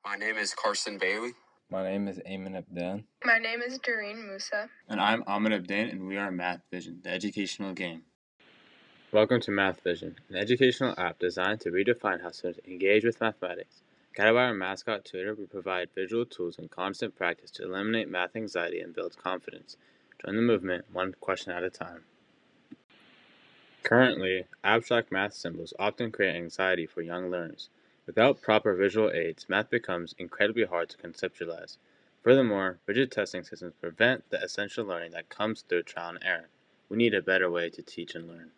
My name is Carson Bailey. My name is Ayman Abdan. My name is Doreen Musa. And I'm Ahmed Abdan, and we are MathVision, the educational game. Welcome to MathVision, an educational app designed to redefine how students engage with mathematics. Guided by our mascot tutor, we provide visual tools and constant practice to eliminate math anxiety and build confidence. Join the movement, one question at a time. Currently, abstract math symbols often create anxiety for young learners. Without proper visual aids, math becomes incredibly hard to conceptualize. Furthermore, rigid testing systems prevent the essential learning that comes through trial and error. We need a better way to teach and learn.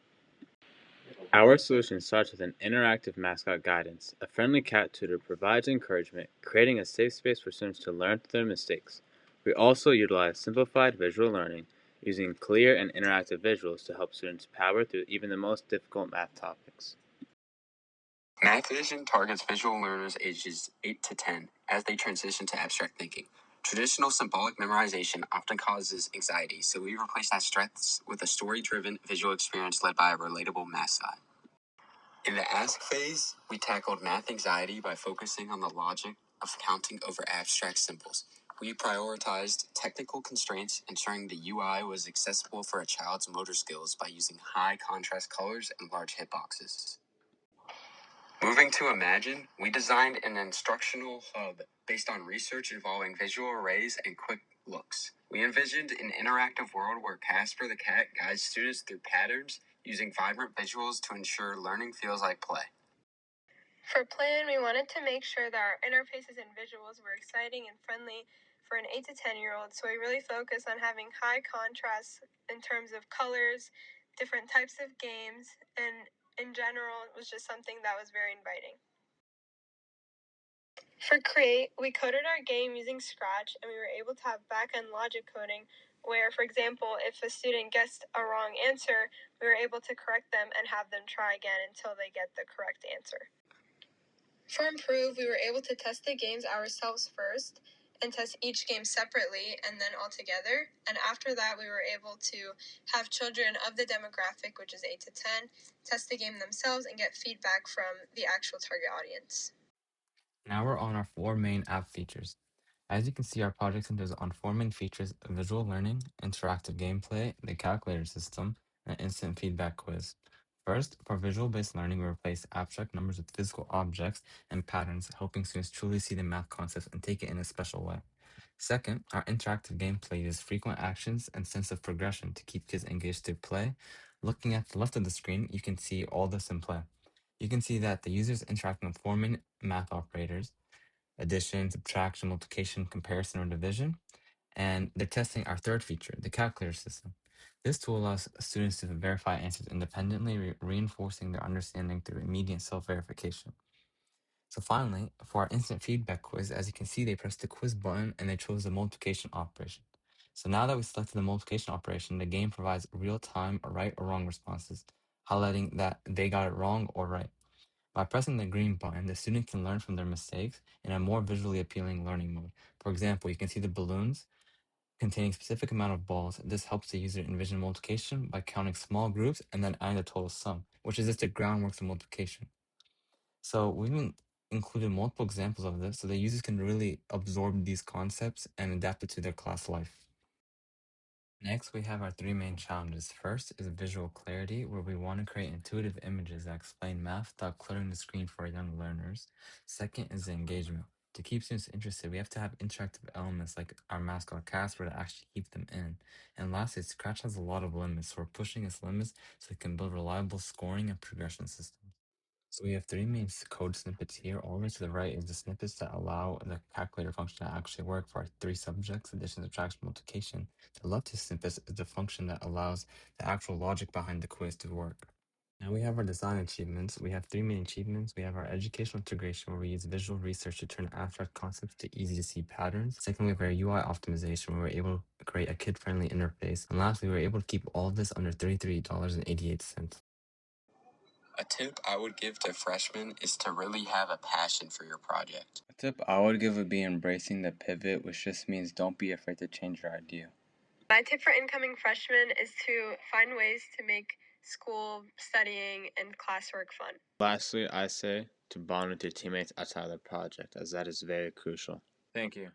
Our solution starts with an interactive mascot guidance. A friendly cat tutor provides encouragement, creating a safe space for students to learn through their mistakes. We also utilize simplified visual learning, using clear and interactive visuals to help students power through even the most difficult math topics. MathVision targets visual learners ages 8 to 10 as they transition to abstract thinking. Traditional symbolic memorization often causes anxiety, so we replace that stress with a story-driven visual experience led by a relatable mascot. In the Ask phase, we tackled math anxiety by focusing on the logic of counting over abstract symbols. We prioritized technical constraints, ensuring the UI was accessible for a child's motor skills by using high contrast colors and large hitboxes. Moving to Imagine, we designed an instructional hub based on research involving visual arrays and quick looks. We envisioned an interactive world where Casper the cat guides students through patterns, using vibrant visuals to ensure learning feels like play. For Plan, we wanted to make sure that our interfaces and visuals were exciting and friendly for an 8 to 10-year-old, so we really focused on having high contrast in terms of colors, different types of games, and in general, it was just something that was very inviting. For Create, we coded our game using Scratch, and we were able to have back-end logic coding where, for example, if a student guessed a wrong answer, we were able to correct them and have them try again until they get the correct answer. For Improve, we were able to test the games ourselves first and test each game separately and then all together. And after that, we were able to have children of the demographic, which is 8 to 10, test the game themselves and get feedback from the actual target audience. Now we're on our 4 main app features. As you can see, our project centers on 4 main features: visual learning, interactive gameplay, the calculator system, and an instant feedback quiz. First, for visual-based learning, we replace abstract numbers with physical objects and patterns, helping students truly see the math concepts and take it in a special way. Second, our interactive gameplay uses frequent actions and sense of progression to keep kids engaged through play. Looking at the left of the screen, you can see all this in play. You can see that the user is interacting with 4 main math operators: addition, subtraction, multiplication, comparison, or division. And they're testing our third feature, the calculator system. This tool allows students to verify answers independently, reinforcing their understanding through immediate self-verification. So finally, for our instant feedback quiz, as you can see, they pressed the quiz button and they chose the multiplication operation. So now that we selected the multiplication operation, the game provides real-time right or wrong responses, highlighting that they got it wrong or right. By pressing the green button, the student can learn from their mistakes in a more visually appealing learning mode. For example, you can see the balloons containing specific amount of balls. This helps the user envision multiplication by counting small groups and then adding the total sum, which is just the groundwork of multiplication. So we've included multiple examples of this so the users can really absorb these concepts and adapt it to their class life. Next, we have our 3 main challenges. First is visual clarity, where we want to create intuitive images that explain math without cluttering the screen for our young learners. Second is engagement. To keep students interested, we have to have interactive elements like our mascot Casper to actually keep them in. And lastly, Scratch has a lot of limits, so we're pushing its limits so it can build reliable scoring and progression systems. So we have 3 main code snippets here. All the way to the right is the snippets that allow the calculator function to actually work for our 3 subjects: addition, subtraction, multiplication. The leftist snippet is the function that allows the actual logic behind the quiz to work. Now we have our design achievements. We have 3 main achievements. We have our educational integration, where we use visual research to turn abstract concepts to easy to see patterns. Second, we have our UI optimization, where we're able to create a kid-friendly interface. And lastly, we were able to keep all of this under $33.88. A tip I would give to freshmen is to really have a passion for your project. A tip I would give would be embracing the pivot, which just means don't be afraid to change your idea. My tip for incoming freshmen is to find ways to make school, studying, and classwork fun. Lastly, I say to bond with your teammates outside of the project, as that is very crucial. Thank you.